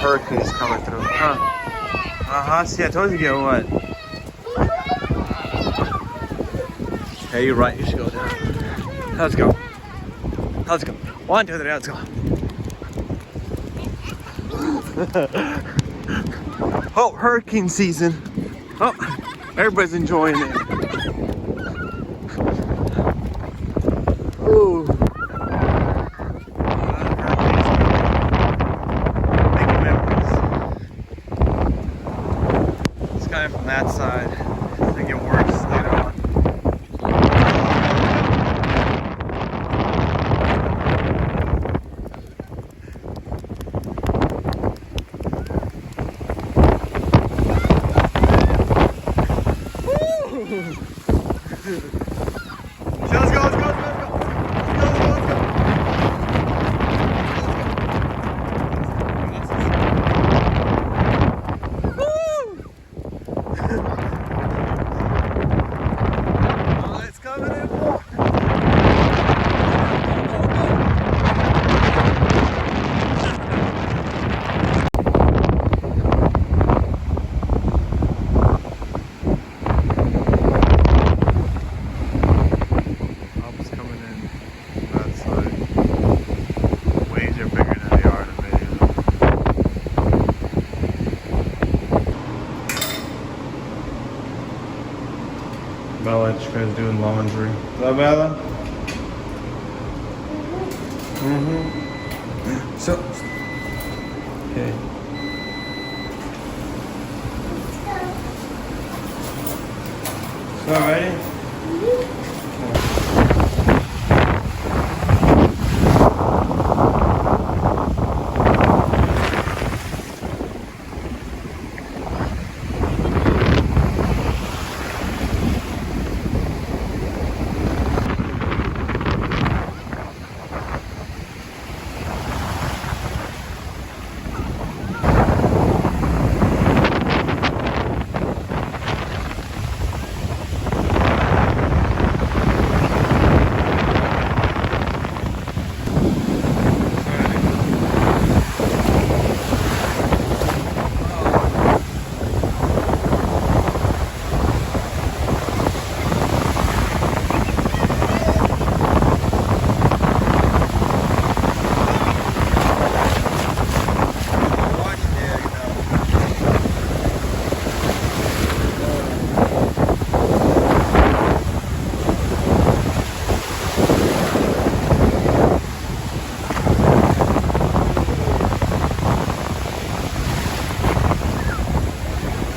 hurricane's coming through. Huh? See, I told you to get wet. Hey, you're right. You should go down. Let's go. Let's go. 1, 2, 3, let's go. Oh, hurricane season. Oh, everybody's enjoying it. Ooh. Making memories. It's coming from that side. It's gonna get worse later on. Let's go, let's go, let's go, let's go. It's coming in more. It's coming in that side. Waves are bigger than they are in the video. Bella, you guys doing laundry. Is that Bella? Mm-hmm. So, okay. So, ready?